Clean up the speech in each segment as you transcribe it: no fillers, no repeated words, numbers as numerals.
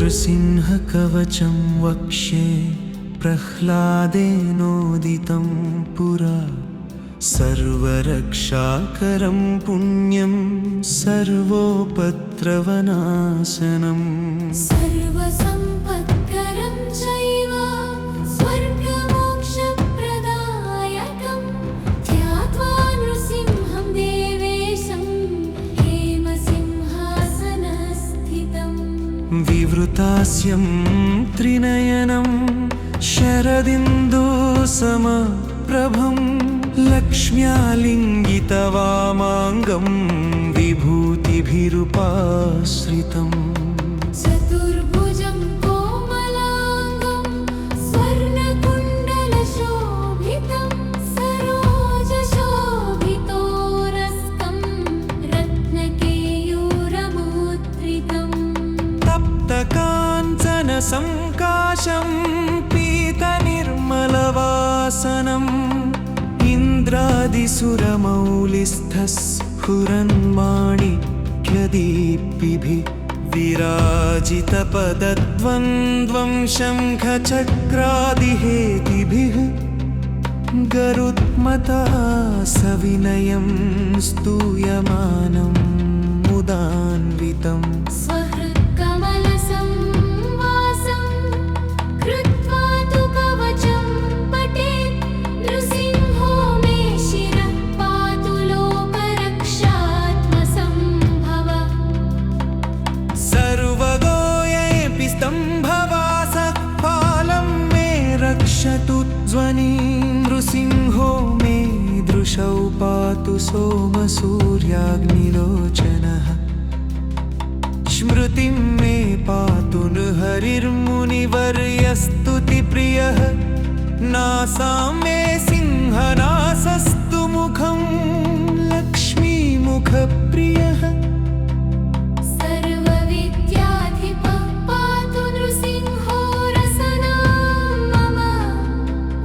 नृसिंहकवचं वक्ष्ये प्रह्लादेनोदितं पुरा सर्वरक्षाकरं पुण्यं सर्वोपद्रवनाशनम् सर्वसम्पत्करं चैव स्वर्गमोक्षप्रदायकं ध्यात्वा नृसिंहं देवेशं हेमसिंहासनस्थितम् विवृतास्यं त्रिनयनं शरदिन्दुसमप्रभं लक्ष्म्यालिङ्गितवामाङ्गं विभूतिभिरुपाश्रितम् चतुर्भुजं कोमलाङ्गं स्वर्णकुण्डलशोभितं सरोजशोभितोरस्कं रत्नकेयूरमुद्रितम् तप्तकाञ्चनसङ्काशं पीतनिर्मलवासनम् इन्द्रादिसुरमौलिस्थस्फुरन्माणिक्यदीप्तिभिः विराजितपदद्वन्द्वं शङ्खचक्रादिहेतिभिः गरुत्मता सविनयं स्तूयमानं मुदान्वितम् स्वहृत्कमलसंवासं कृत्वा तु कवचं पठेत् नृसिंहो मे शिरः पातु लोकरक्षात्मसम्भवः सर्वगोऽयेऽपि स्तम्भवासः फालं मे रक्षतु ध्वनिं नृसिंहो मे दृशौ पातु सोमसूर्याग्निलोचनः स्मृतिं मे पातु नृहरिर्मुनिवर्यस्तुतिप्रियः नासां मे सिंहनासस्तु मुखं लक्ष्मीमुखप्रियः सर्वविद्याधिपः पातु नृसिंहो रसनां मम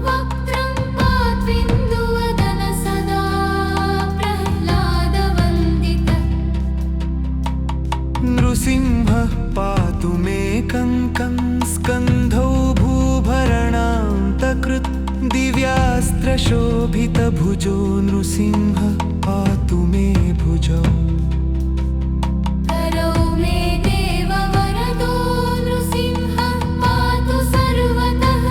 वक्त्रं पात्विन्दुवदन सदा प्रह्लादवन्दितः नृसिंहः पातु मे कङ्कं स्कन्धौ भूभरणान्तकृत् दिव्यास्त्रशोभितभुजो नृसिंहः पातु मे भुजौ करौ मे देववरदो नृसिंहः पातु सर्वतः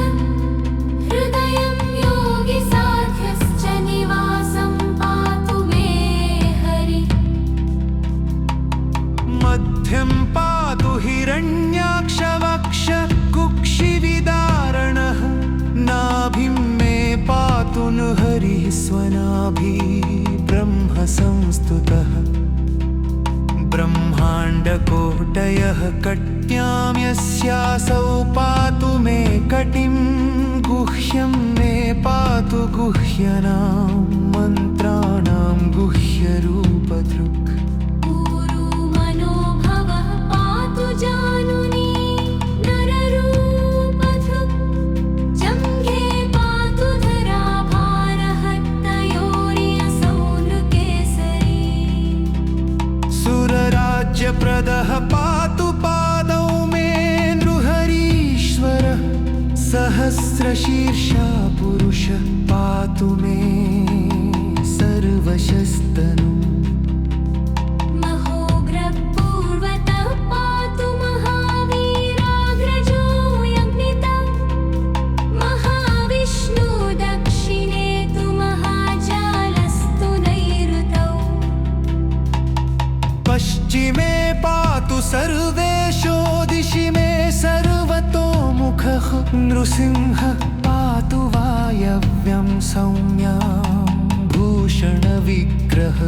हृदयं योगिसाध्यश्च निवासं पातु मे हरिः मध्यं पातु हिरण्याक्षवक्षः कुक्षिविदारणः नाभिं मे पातु नृहरिः स्वनाभिः ब्रह्मसंस्तुतः ब्रह्माण्डकोटयः कट्यां यस्यासौ पातु मे कटिं गुह्यं मे पातु गुह्यनां मन्त्राणां गुह्यरूपधृक् मनोभवः पातु जानुनी नररूपधृक् जङ्घे पातु धराभारहत्तयोर्यसौ नृकेसरी सुरराज्यप्रदः पातु पादौ मे नृहरीश्वरः सहस्रशीर्षा पुरुषः पातु मे सर्वशस्तनु महोग्रपूर्वतः पातु महावीराग्रजो यज्ञितः महाविष्णु दक्षिणे तु महाजालस्तु नैऋतौ पश्चिमे पातु सर्वेषो दिशि मे सर्वतोमुखः नृसिंहः पातु वायव्यं सौम्यां भूषणविग्रहः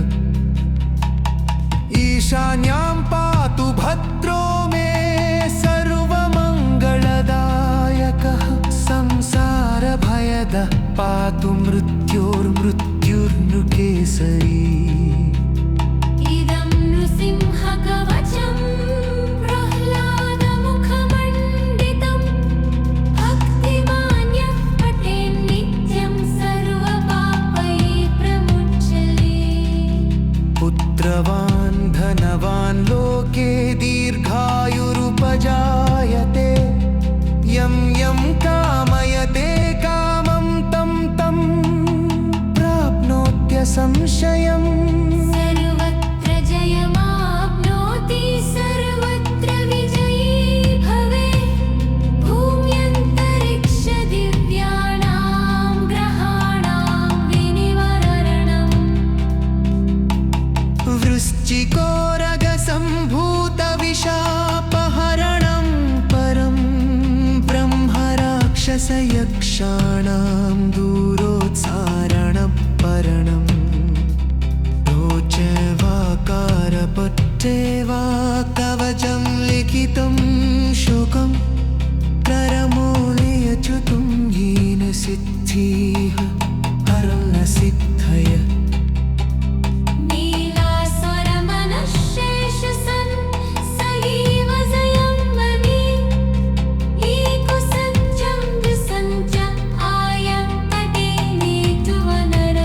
ईशान्यां पातु भद्रो मे सर्वमङ्गलदायकः संसारभयदः पातु मृत्योर्मृत्युर्नृकेसरी इदं नृसिंहकवचं प्रह्लादमुखमण्डितं भक्तिमान्यः पठेन्नित्यं सर्वपापैः प्रमुच्यते पुत्रवान् धनवान् लोके दीर्घायुरुपजाय संशयम् सर्वत्र जयमाप्नोति सर्वत्र विजयी भवेत् भूम्यन्तरिक्ष दिव्यानां ग्रहाणां विनिवारणम् वृश्चिकोरगसम्भूतविशापहरणं परं ब्रह्म राक्षसयक्षाणां दूरोत्सारणपरणम् रोचवाकारपट्टे वा कवचं लिखितं शोकं करमूलयच्युतं येन सिद्धिः हरं न सिद्धय नीलास्वरमनश्शेषसन् सगीव संयमनि ईकुसज्जं दुसञ्च आयन्तटे नेतुवनर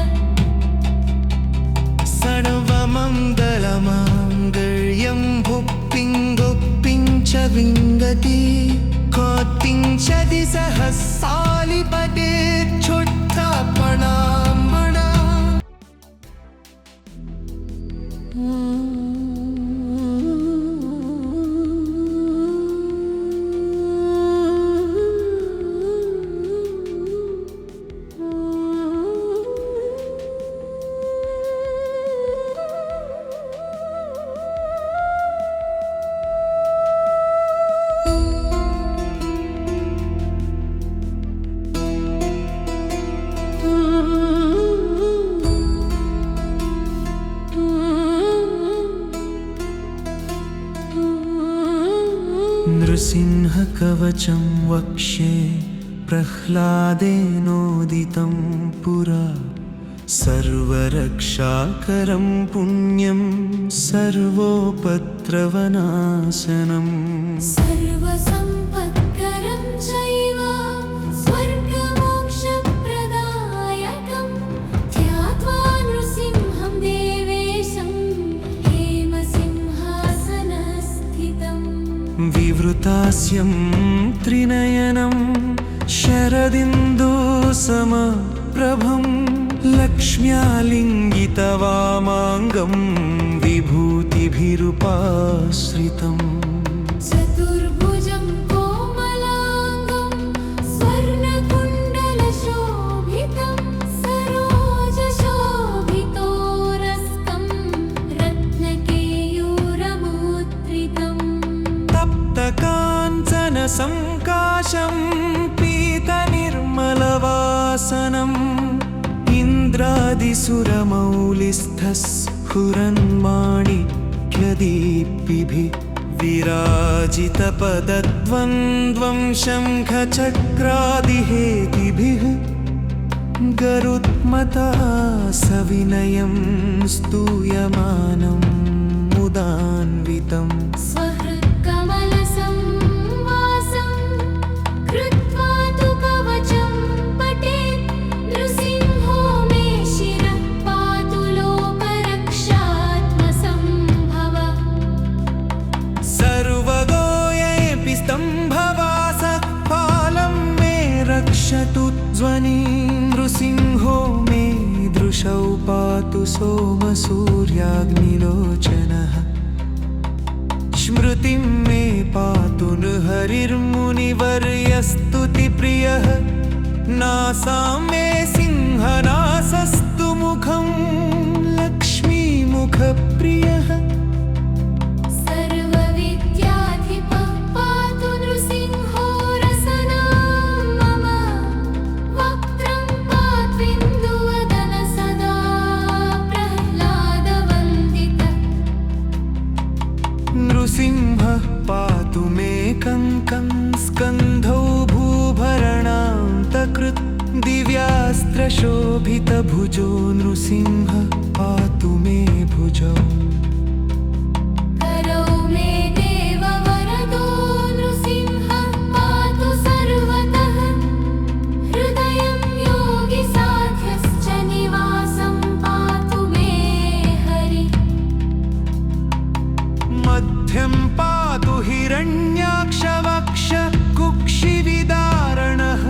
सर्वमङ्गलमाङ्गल्यं भुक्तिं गुप्तिं च विन्दति कोटिं च दिसहस्रालिपटे क्षुत्थपणाम्बणा नृसिंहकवचं वक्ष्ये प्रह्लादेनोदितं पुरा सर्वरक्षाकरं पुण्यं सर्वोपद्रवनाशनम् सर्वसम्पत्करं चैव स्वर्गमोक्षप्रदायकं ध्यात्वा नृसिंहं देवेशं हेमसिंहासनस्थितम् विवृतास्यं त्रिनयनं शरदिन्दुसमप्रभं लक्ष्म्यालिङ्गितवामाङ्गं विभूतिभिरुपाश्रितम् चतुर्भुजं कोमलाङ्गं स्वर्णकुण्डलशोभितं सरोजशोभितोरस्कं रत्नकेयूरमुद्रितम् तप्तकाञ्चनसङ्काशं पीतनिर्मलवासनम् इन्द्रादिसुरमौलिस्थस्फुरन्माणिक्यदीप्तिभिः विराजितपदद्वन्द्वं शङ्खचक्रादिहेतिभिः गरुत्मता सविनयं स्तूयमानं मुदान्वितम् स्वहृत्कमलसंवासं कृत्वा तु कवचं पठेत् नृसिंहो मे शिरः पातु लोकरक्षात्मसम्भव सर्वगोयेऽपि स्तम्भवासः फालं मे रक्षतु ध्वनिं नृसिंहो मे दृशौ पातु सोमसूर्याग्निलोचनः स्मृतिं मे पातु नृहरिर्मुनिवर्यस्तुतिप्रियः नासां मे सिंहनासस्तु मुखं लक्ष्मीमुखप्रियः सर्वविद्याधिपः पातु नृसिंहो रसनां मम वक्त्रं पात्विन्दुवदन सदा प्रह्लादवन्दितः नृसिंहः पातु मे कङ्कं स्कन्धौ भूभरणान्तकृत् दिव्यास्त्रशोभितभुजो नृसिंहः पातु मे भुजौ करौ मे देववरदो नृसिंहः पातु सर्वतः हृदयं योगिसाध्यश्च निवासं पातु मे हरि मध्यं पातु हिरण्याक्षवक्ष कुक्षिविदारणः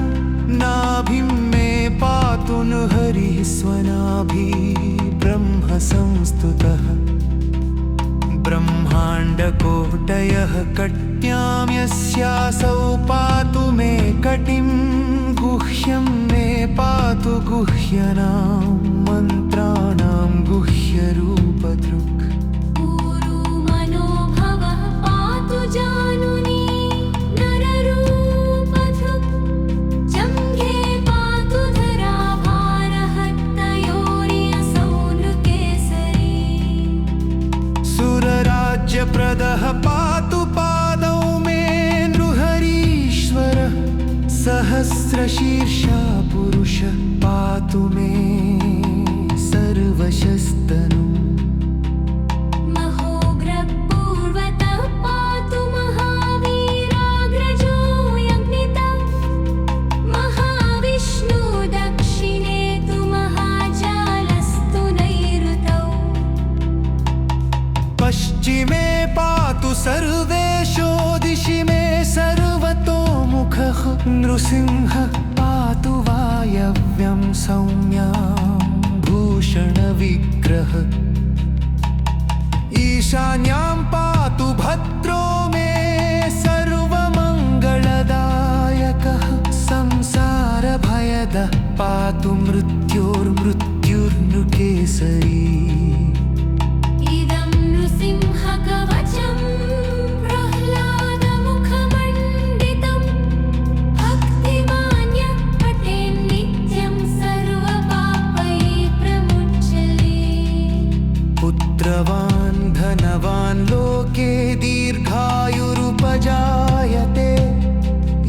नाभिं मे पातु नृहरिः स्वनाभिः संस्तुतः ब्रह्माण्डकोटयः कट्यां यस्यासौ पातु मे कटिं गुह्यं मे पातु गुह्यनां मन्त्राणां गुह्यरूपधृक् प्रदः पातु पादौ मे नृहरीश्वरः सहस्रशीर्षा पुरुषः पातु मे सर्वशस्तनु महोग्रपूर्वतः पातु महावीराग्रजो यज्ञितः महाविष्णु दक्षिणे तु महाजालस्तु नैऋतौ पश्चिमे पातु सर्वेषो दिशि मे सर्वतोमुखः नृसिंहः पातु वायव्यं सौम्यां भूषणविग्रहः ईशान्यां पातु भद्रो मे सर्वमङ्गलदायकः संसारभयदः पातु मृत्योर्मृत्युर्नृकेसरी सिंहकवचं प्रह्लादमुखमण्डितं भक्तिमान्यः पठेन्नित्यं सर्वपापैः प्रमुच्यते पुत्रवान् धनवान् लोके दीर्घायुरुपजायते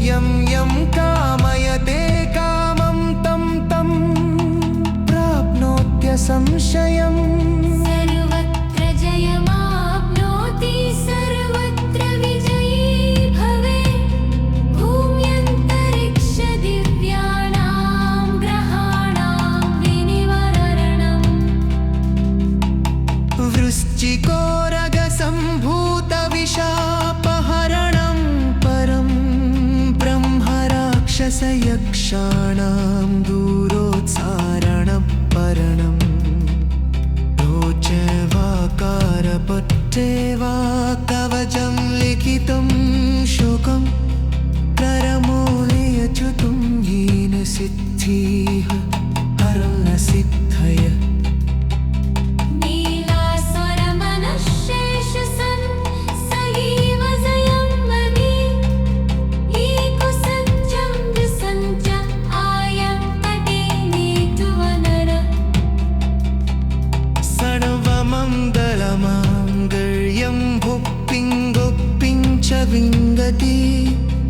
यं यं कामयते कामं तं तं प्राप्नोत्यसंशयम् वृश्चिकोरगसम्भूतविशापहरणं परं ब्रह्मराक्षसयक्षाणां दूरोत्सारणं परणं रोचवाकारपट्टे वा कवचं लिखितं शोकं करमूलयच्युतं येन सिद्धिः हरनसिद्धयः सर्वमङ्गलमाङ्गल्यं भुक्तिं गुप्तिं च विन्दति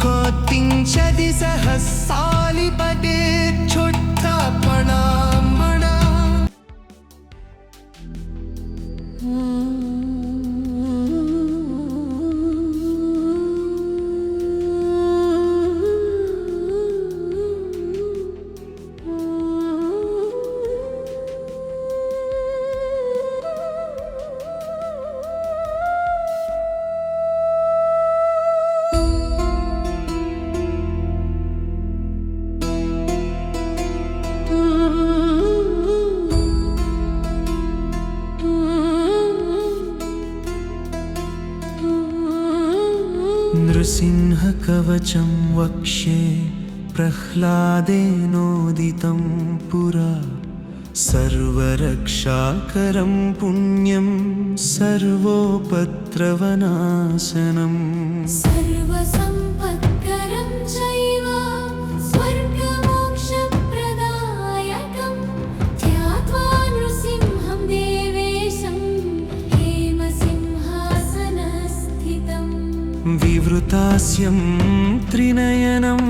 कोटिंशदि सहस्रालिपटे क्षुद्रपणाम्बणा नृसिंहकवचं वक्ष्ये प्रह्लादेनोदितं पुरा सर्वरक्षाकरं पुण्यं सर्वोपद्रवनाशनम् सर्वसम्पत्करं चैव स्वर्गमोक्षप्रदायकं ध्यात्वा नृसिंहं देवेशं हेमसिंहासनस्थितम् विवृतास्यं त्रिनयनं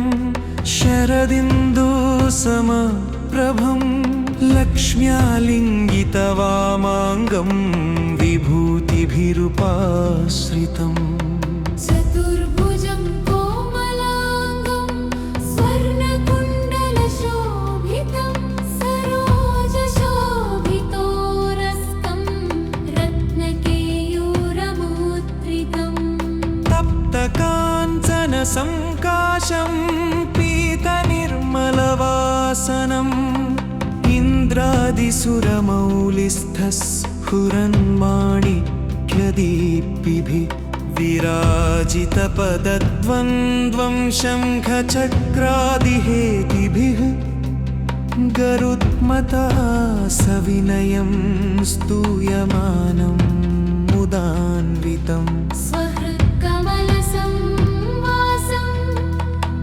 शरदिन्दुसमप्रभं लक्ष्म्यालिङ्गितवामाङ्गं विभूतिभिरुपाश्रितम् चतुर्भुजं कोमलाङ्गं स्वर्णकुण्डलशोभितं सरोजशोभितोरस्कं रत्नकेयूरमुद्रितम् तप्तकाञ्चनसङ्काशं पीतनिर्मलवासनम् इन्द्रादिसुरमौलिस्थस् स्फुरन्माणिक्यदीप्तिभिः विराजितपदद्वन्द्वं शङ्खचक्रादिहेतिभिः गरुत्मता सविनयं स्तूयमानं मुदान्वितम् स्वहृत्कमलसंवासं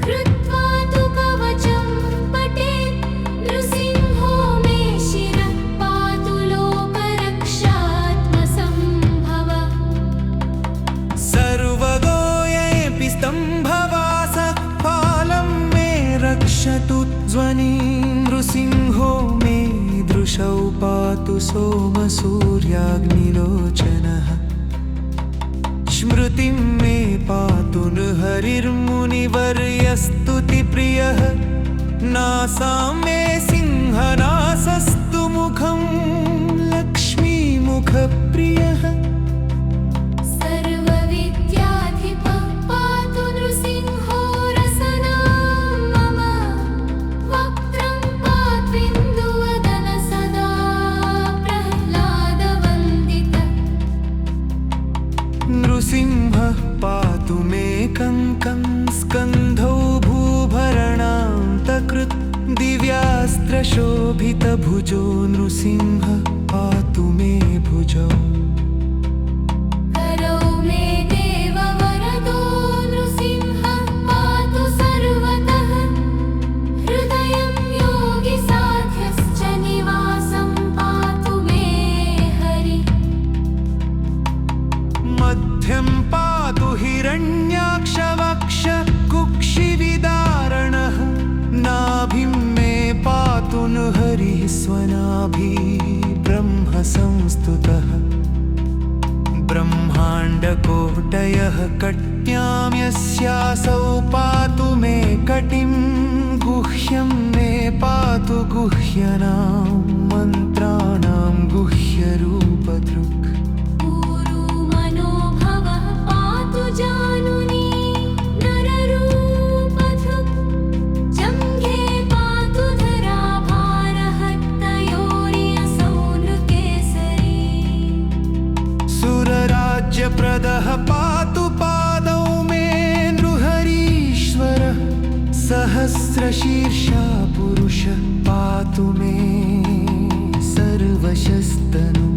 कृत्वा तु कवचं पठेत् नृसिंहो मे शिरः पातु लोकरक्षात्मसम्भवः सर्वगोऽयेऽपि स्तम्भवासः फालं मे रक्षतु ध्वनिं नृसिंहो मे दृशौ पातु सोमसूर्याग्निलोचनः स्मृतिं मे पातु नृहरिर्मुनिवर्यस्तुतिप्रियः नासां मे सिंहनासस्तु मुखं लक्ष्मीमुखप्रियः सर्वविद्याधिपः पातु नृसिंहो रसनां मम वक्त्रं पात्विन्दुवदन सदा प्रह्लादवन्दितः नृसिंहः पातु मे कङ्कं स्कन्धौ भूभरणान्तकृत् दिव्यास्त्रशोभितभुजो नृसिंहः पातु मे भुजौ करौ मे देववरदो नृसिंहः पातु सर्वतः हृदयं योगिसाध्यश्च निवासं पातु मे हरिः मध्यं पातु हिरण्याक्षवक्ष कुक्षिविदारणः नाभिं मे पातु नृहरिः स्वनाभिः ब्रह्मसंस्तुतः ब्रह्माण्डकोटयः कट्यां यस्यासौ पातु मे कटिं गुह्यं मे पातु गुह्यनां मन्त्राणां गुह्यरूपधृक् मनोभवः पातु जानुनी नररूपधृक् जङ्घे पातु धराभारहत्तयोर्यसौ नृकेसरी सुरराज्यप्रदः पातु पादौ मे नृहरीश्वरः सहस्रशीर्षा पुरुषः पातु मे सर्वशस्तनुम्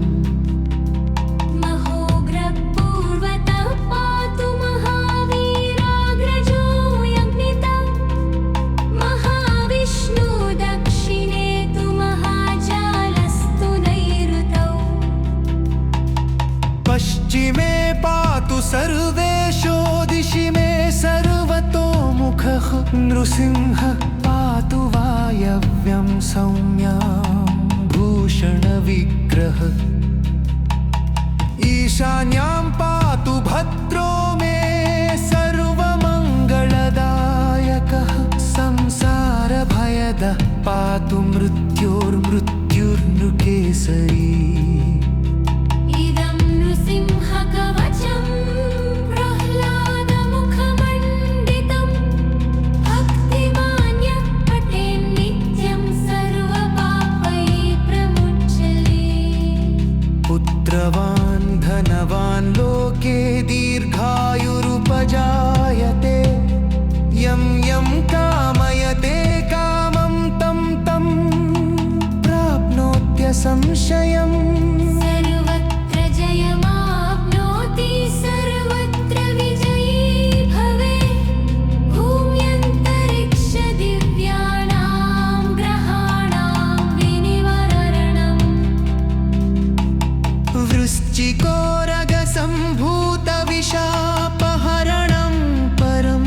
महोग्रपूर्वतः पातु महावीराग्रजो यज्ञितः महाविष्णु दक्षिणे तु महाजालस्तु नैऋतौ पश्चिमे पातु सर्वेशो दिशि मे सर्वतोमुखः नृसिंहः पातु वायव्यं सौम्यां भूषणविग्रहः ईशान्यां पातु भद्रो मे सर्वमङ्गलदायकः संसारभयदः पातु मृत्योर्मृत्युर्नृकेसरी इदं नृसिंहकवचं प्रह्लादमुखमण्डितं भक्तिमान्यः पठेन्नित्यं सर्वपापैः प्रमुच्यते पुत्रवान् धनवान् लोके दीर्घायुरुपजायते यं यं कामयते कामं तं तं प्राप्नोत्यसंशयम् सर्वत्र जयमाप्नोति सर्वत्र विजयी भवेत् भूम्यन्तरिक्षदिव्यानां ग्रहाणां विनिवारणम् वृश्चिकोरगसम्भूतविशापहरणं परं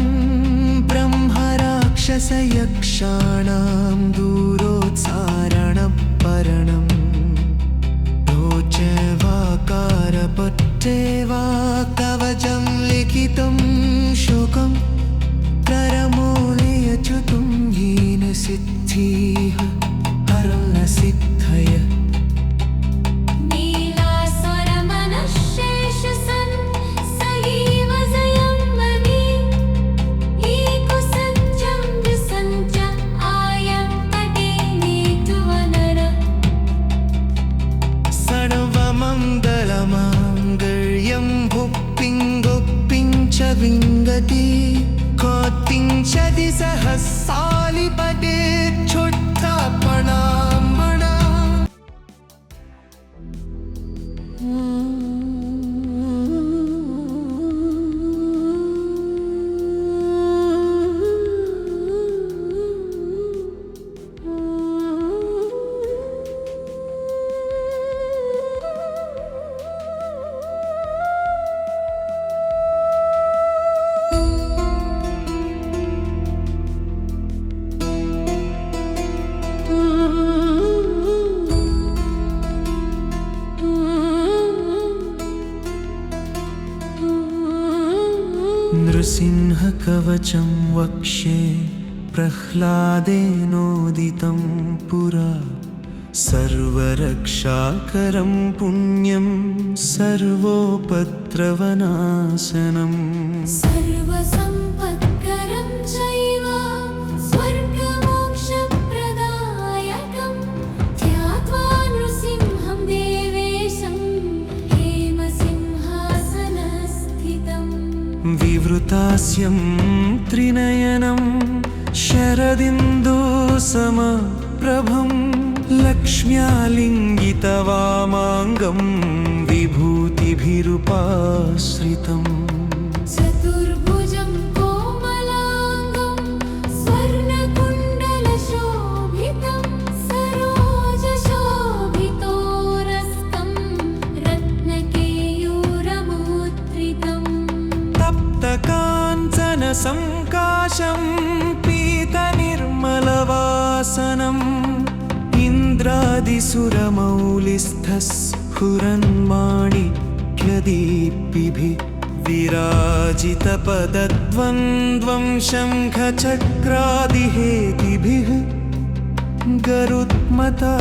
ब्रह्मराक्षसयक्षाणां दूरोत्सारणं परणम् रोचवाकारपट्टे वा कवचं लिखितं शोकं प्ररमोलयच्युतं येन सिद्धिः हरलसिद्धयः नीलास्वरमनःशेषसन् सगीव जयं ममी ईकुसञ्चं द्विसञ्च आयं तटे नेतुवनर सर्वम सर्वमङ्गलमाङ्गल्यं भुक्तिं गुप्तिं च विन्दति कोत्तिं च दिसहसालिपते छुट्टापणाम्बणा नृसिंहकवचं वक्षे प्रह्लादेनोदितं पुरा सर्वरक्षाकरं पुण्यं सर्वोपद्रवनाशनम् सर्वसम्पत्करं चैव स्वर्गमोक्षप्रदायकं ध्यात्वा नृसिंहं देवेशं हेमसिंहासनस्थितम् विवृतास्यं त्रिनयनं शरदिन्दुसमप्रभं लक्ष्म्यालिङ्गितवामाङ्गं विभूतिभिरुपाश्रितम् चतुर्भुजं कोमलाङ्गं स्वर्णकुण्डलशोभितं सरोजशोभितोरस्तं रत्नकेयूरमुद्रितम् तप्तकाञ्चनसङ्काशं पीतनिर्मलवासनम् इन्द्रादिसुरमौलिस्थस्फुरन्माणिक्यदीप्तिभिः विराजितपदद्वन्द्वं शङ्खचक्रादिहेतिभिः गरुत्मता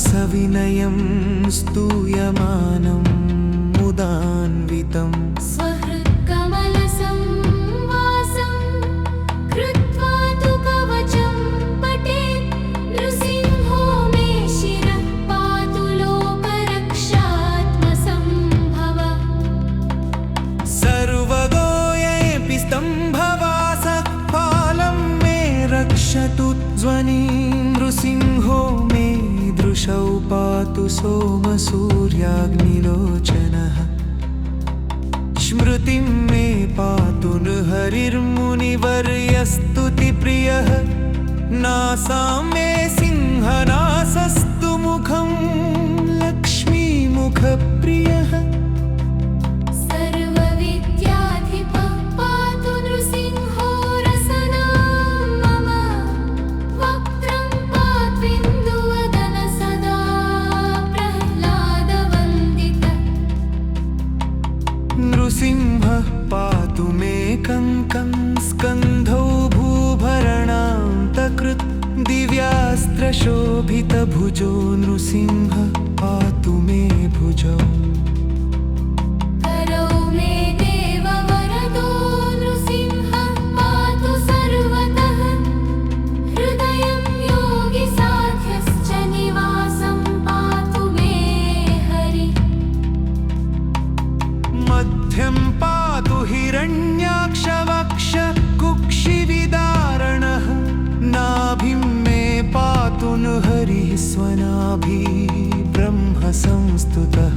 सविनयं स्तूयमानं मुदान्वितम् स्वहृत्कमलसंवासं कृत्वा तु कवचं पठेत् नृसिंहो मे शिरः पातु लोकरक्षात्मसम्भव सर्वगोयेऽपि स्तम्भवासः पालं मे रक्षतु ध्वनिं नृसिंहो मे दृशौ पातु सोमसूर्याग्निलोचनः स्मृतिं मे पातु नृहरिर्मुनिवर्यस्तुतिप्रियः नासां मे सिंहनासस्तु मुखं लक्ष्मीमुखप्रियः सर्वविद्याधिपः पातु नृसिंहो रसनां मम वक्त्रं पात्विन्दुवदन सदा प्रह्लादवन्दितः नृसिंहः पातु मे कङ्कं स्कन्धौ भूभरणान्तकृत् दिव्यास्त्रशोभितभुजो नृसिंहः पातु मे भुजौ करौ मे देववरदो नृसिंहः पातु सर्वतः हृदयं योगिसाध्यश्च निवासं पातु मे हरिः मध्यं पातु हिरण्याक्षवक्ष कुक्षिविदारणः नाभिं मे पातु नृहरिः स्वनाभिः ब्रह्मसंस्तुतः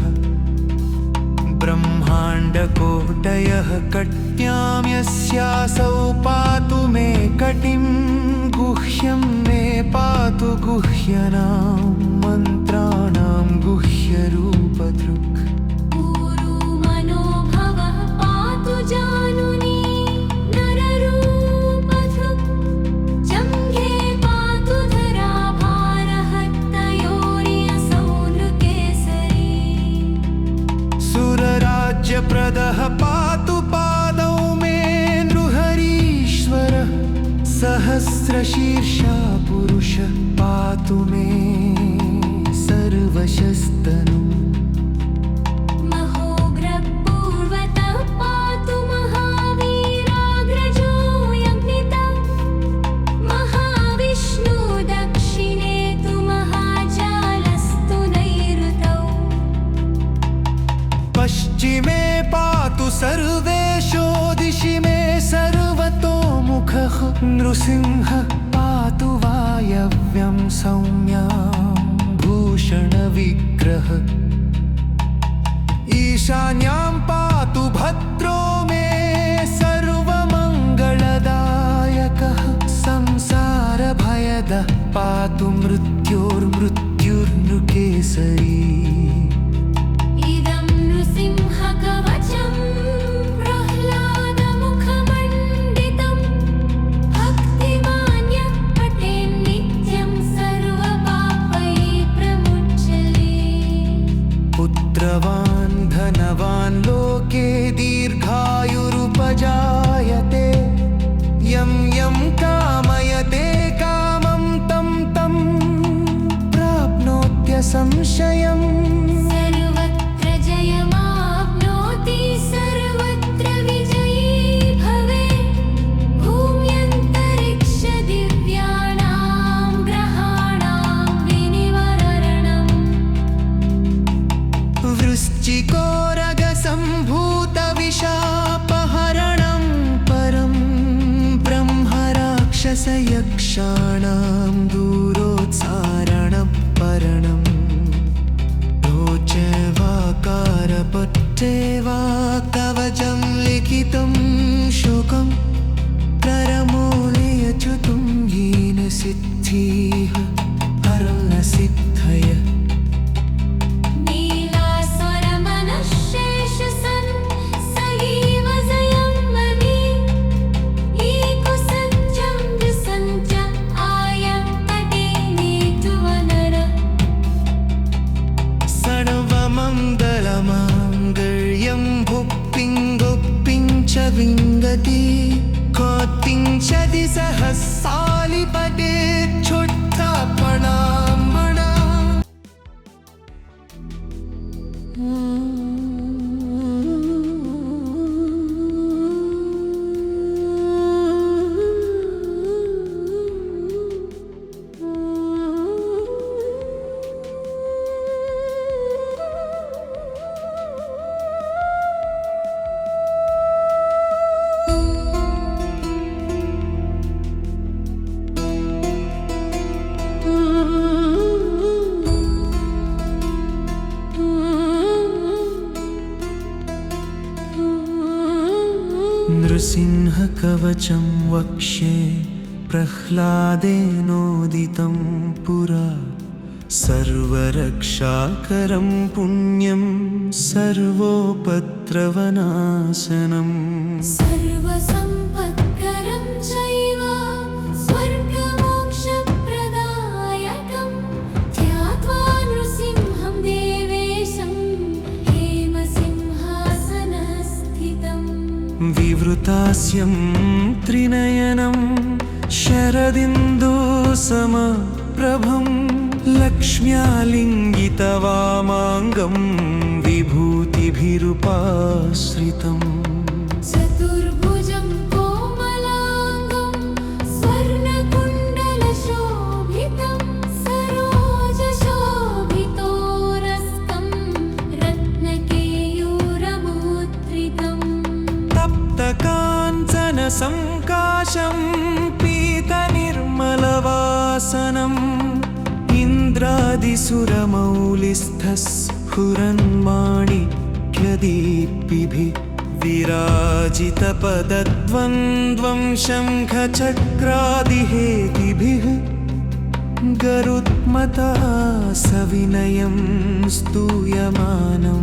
ब्रह्माण्डकोटयः कट्यां यस्यासौ पातु मे कटिं गुह्यं मे पातु गुह्यनां मन्त्राणां गुह्यरूपधृक् मनोभवः पातु जानुनी नररूपधृक् जङ्घे पातु धराभारहत्तयोर्यसौ नृकेसरी सुरराज्यप्रदः पातु पादौ मे नृहरीश्वरः सहस्रशीर्षा पुरुषः पातु मे सर्वशस्तनु महोग्रपूर्वतः पातु महावीराग्रजो यज्ञितः महाविष्णु दक्षिणे तु महाजालस्तु नैऋतौ सर्वेषु दिशि मे सर्वतोमुखः नृसिंह पातु वायव्यं सौम्यां भूषणविग्रह ईशान्यां पातु भद्रो मे सर्वमङ्गलदायकः संसारभयदः पातु मृत्योर्मृत्युर्नृकेसरी इदं नृसिंहकवचं प्रह्लादमुखमण्डितं भक्तिमान्यः पठेन्नित्यं सर्वपापैः प्रमुच्यते पुत्रवान् धनवान् लोके दीर्घायुरुपजायते यं यं कामयते कामं तं तं प्राप्नोत्यसंशयम् सर्वत्र जयमाप्नोति सर्वत्र विजयी भवेत् भूम्यन्तरिक्षदिव्यानां ग्रहाणां विनिवारणम् वृश्चिकोरगसम्भूतविशापहरणं परं ब्रह्मराक्षसयक्षाणां दूरोत्सारणं परणम् रोचवाकारपट्टे वा कवचं लिखितं शोकं करमूलयच्युतं येन सिद्धिः अरुणसिद्धय नीलास्वरमनःशेषसन् सहीव संयममि ईकुसज्जं दृसञ्च आयं तटे नेतुवनर सर्वमङ्गलमाङ्गल्यं भुक्तिं गुप्तिं च विन्दति कोत्तिं च दिशः सालिपटे क्षुत्थपणाम्बणा नृसिंहकवचं वक्ष्ये प्रह्लादेनोदितं पुरा सर्वरक्षाकरं पुण्यं सर्वोपद्रवनाशनम् सर्वसम्पत्करं चैव स्वर्गमोक्षप्रदायकं ध्यात्वा नृसिंहं देवेशं हेमसिंहासनस्थितम् विवृतास्यं त्रिनयनं शरदिन्दुसमप्रभं लक्ष्म्यालिङ्गितवामाङ्गं विभूतिभिरुपाश्रितम् चतुर्भुजं कोमलाङ्गं स्वर्णकुण्डलशोभितं सरोजशोभितोरस्कं रत्नकेयूरमुद्रितम् तप्तकाञ्चनसङ्काशं पीतनिर्मलवासनम् इन्द्रादिसुरमौलिस्थस्फुरन्माणिक्यदीप्तिभिः विराजितपदद्वन्द्वं शङ्खचक्रादिहेतिभिः गरुत्मता सविनयं स्तूयमानं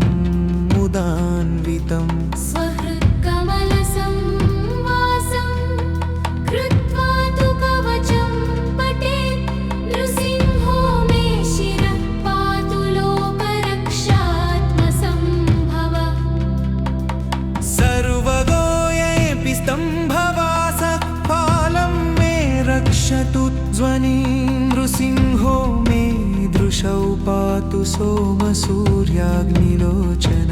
मुदान्वितम् स्वहृत्कमलसंवासं कृत्वा तु कवचं पठेत् नृसिंहो मे शिरः पातु लोकरक्षात्मसम्भव सर्वगोयेऽपि स्तम्भवासः पालं मे रक्षतु ध्वनिं नृसिंहो मे दृशौ पातु सोमसूर्याग्निलोचन